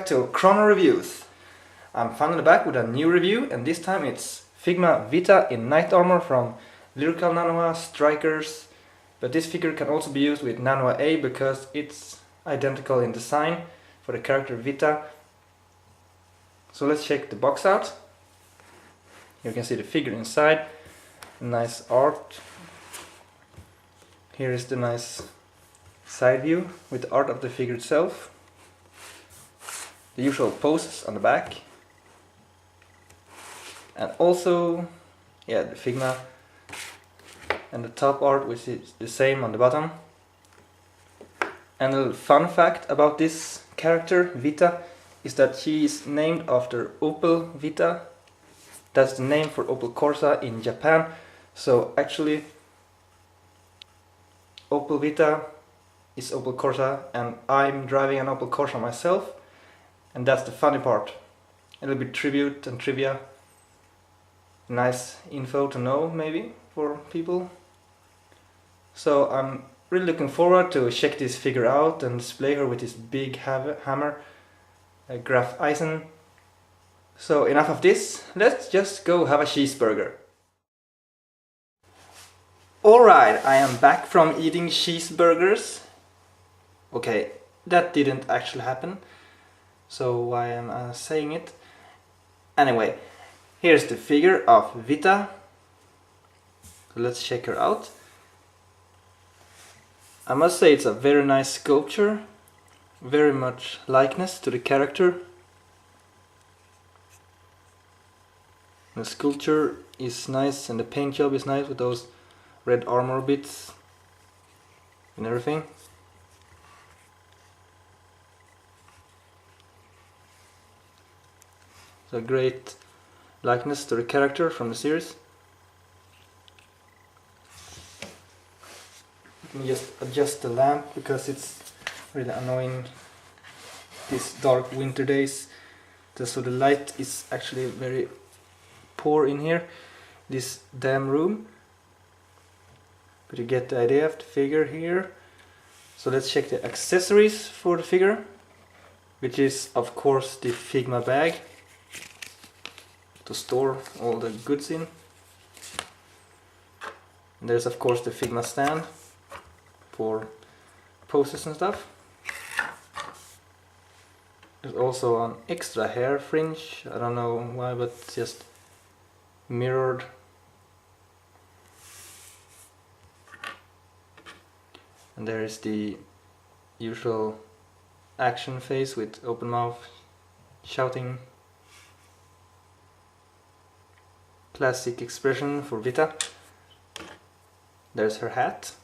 back to Chrono Reviews. I'm finally back with a new review, and this time it's Figma Vita in Knight Armor from Lyrical Nanoa Strikers. But this figure can also be used with Nanoa A because it's identical in design for the character Vita. So let's check the box out. You can see the figure inside, nice art. Here is the nice side view with the art of the figure itself. The usual poses on the back. And also, the Figma and the top art, which is the same on the bottom. And a little fun fact about this character, Vita, is that she is named after Opel Vita. That's the name for Opel Corsa in Japan. So actually, Opel Vita is Opel Corsa, and I'm driving an Opel Corsa myself. And that's the funny part. A little bit tribute and trivia. Nice info to know, maybe, for people. So I'm really looking forward to check this figure out and display her with this big hammer, Graf Eisen. So enough of this, let's just go have a cheeseburger. Alright, I am back from eating cheeseburgers. Okay, that didn't actually happen. So why am I saying it? Anyway, here's the figure of Vita. Let's check her out. I must say it's a very nice sculpture. Very much likeness to the character. The sculpture is nice and the paint job is nice with those red armor bits and everything. So a great likeness to the character from the series. Let me just adjust the lamp because it's really annoying these dark winter days. So the light is actually very poor in here, this damn room. But you get the idea of the figure here. So let's check the accessories for the figure, which is of course the Figma bag to store all the goods in. And there's of course the Figma stand for poses and stuff. There's also an extra hair fringe, I don't know why, but it's just mirrored. And there is the usual action face with open mouth, shouting. Classic expression for Vita. There's her hat,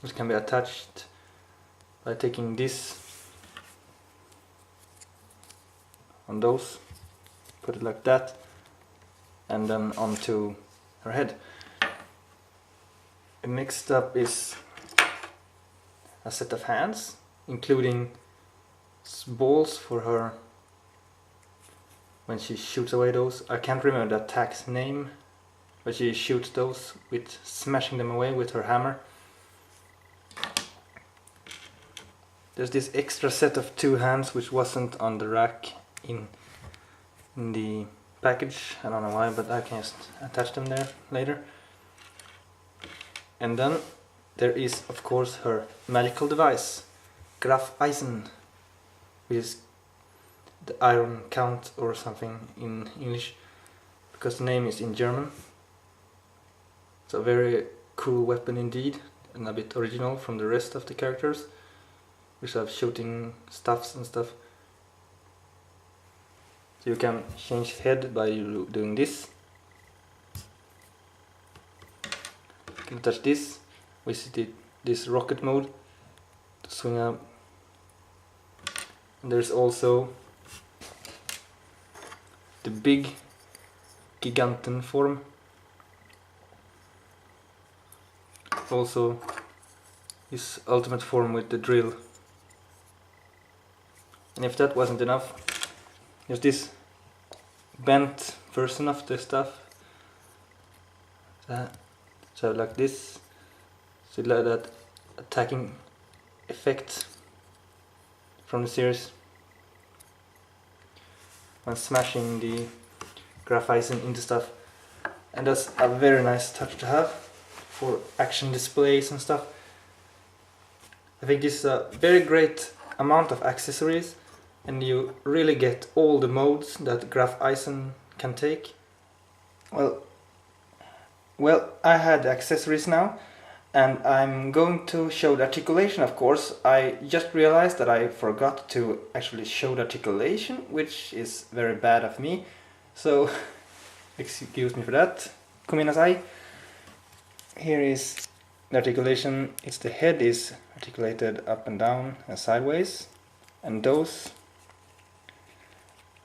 which can be attached by taking this on those, put it like that, and then onto her head. Next up is a set of hands, including balls for her when she shoots away those. I can't remember the attack's name, but she shoots those with smashing them away with her hammer. There's this extra set of two hands which wasn't on the rack in the package. I don't know why, but I can just attach them there later. And then there is of course her magical device, Graf Eisen, which is the Iron Count or something in English, because the name is in German. It's a very cool weapon indeed, and a bit original from the rest of the characters, which have shooting stuffs and stuff. So you can change head by doing this. You can touch this, which is this rocket mode to swing up. And there's also the big Giganten form. Also his ultimate form with the drill. And if that wasn't enough, there's this bent version of the stuff. So like this, so like that attacking effect from the series. when smashing the graphite into stuff. And that's a very nice touch to have for action displays and stuff. I think this is a very great amount of accessories, and you really get all the modes that graphite can take. Well, I had the accessories now, and I'm going to show the articulation, of course. I just realized that I forgot to actually show the articulation, which is very bad of me, so excuse me for that. Kuminasai. Here is the articulation. It's the head is articulated up and down and sideways, and those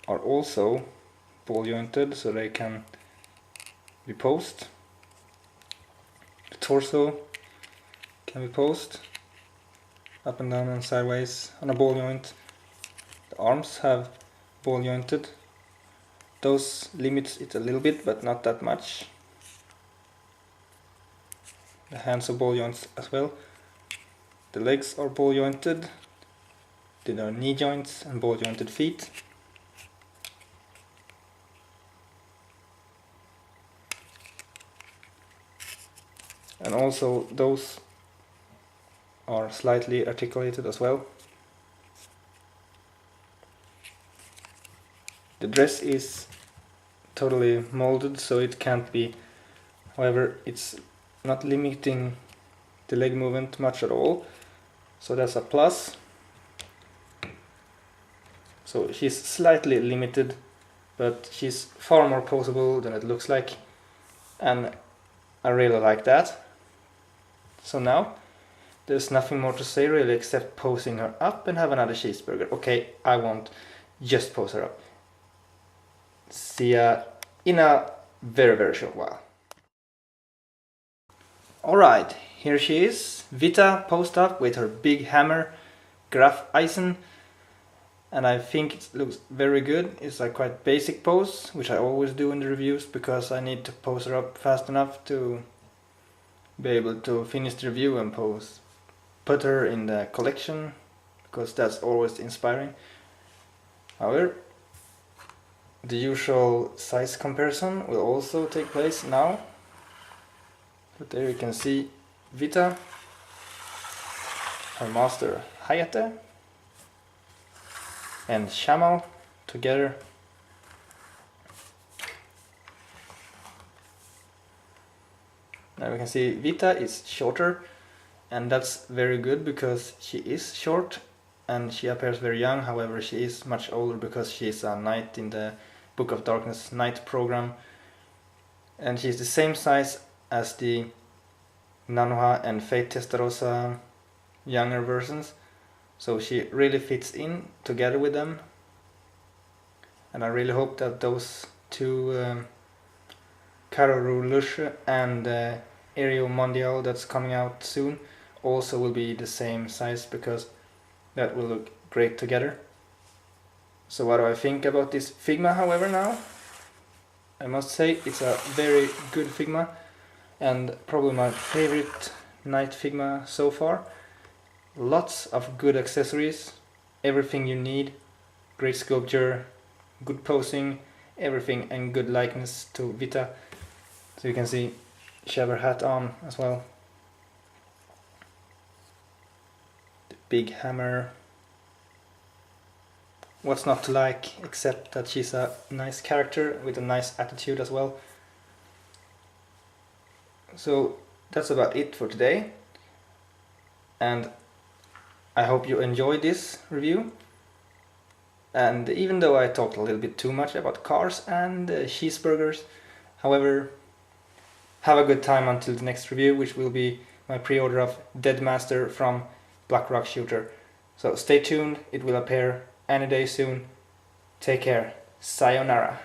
are also ball jointed so they can be posed. The torso can be posed up and down and sideways on a ball joint. The arms have ball jointed. Those limits it a little bit, but not that much. The hands are ball joints as well. The legs are ball jointed. There are knee joints and ball jointed feet. And also those are slightly articulated as well. The dress is totally molded, so it can't be, however, it's not limiting the leg movement much at all, so that's a plus. So she's slightly limited, but she's far more poseable than it looks like, and I really like that. So now there's nothing more to say really except posing her up and have another cheeseburger. Okay, I won't just pose her up. See ya in a very short while. Alright, here she is, Vita posed up with her big hammer, Graf Eisen, and I think it looks very good. It's a quite basic pose, which I always do in the reviews because I need to pose her up fast enough to be able to finish the review and put her in the collection, because that's always inspiring. However, the usual size comparison will also take place now. But there you can see Vita, her master Hayate, and Shamal together. Now we can see Vita is shorter, and that's very good because she is short and she appears very young. However, she is much older because she is a knight in the Book of Darkness knight program, and she's the same size as the Nanoha and Fate Testarossa younger versions, so she really fits in together with them, and I really hope that those two Karoru Lushe and Aereo Mondial that's coming out soon also will be the same size, because that will look great together. So what do I think about this Figma, however, now? I must say it's a very good Figma, and probably my favorite night Figma so far. Lots of good accessories, everything you need, great sculpture, good posing, everything, and good likeness to Vita. So you can see she has her hat on as well. The big hammer. What's not to like, except that she's a nice character with a nice attitude as well. So that's about it for today, and I hope you enjoyed this review. And even though I talked a little bit too much about cars and cheeseburgers, however, have a good time until the next review, which will be my pre-order of Deadmaster from Black Rock Shooter. So stay tuned, it will appear any day soon. Take care, sayonara.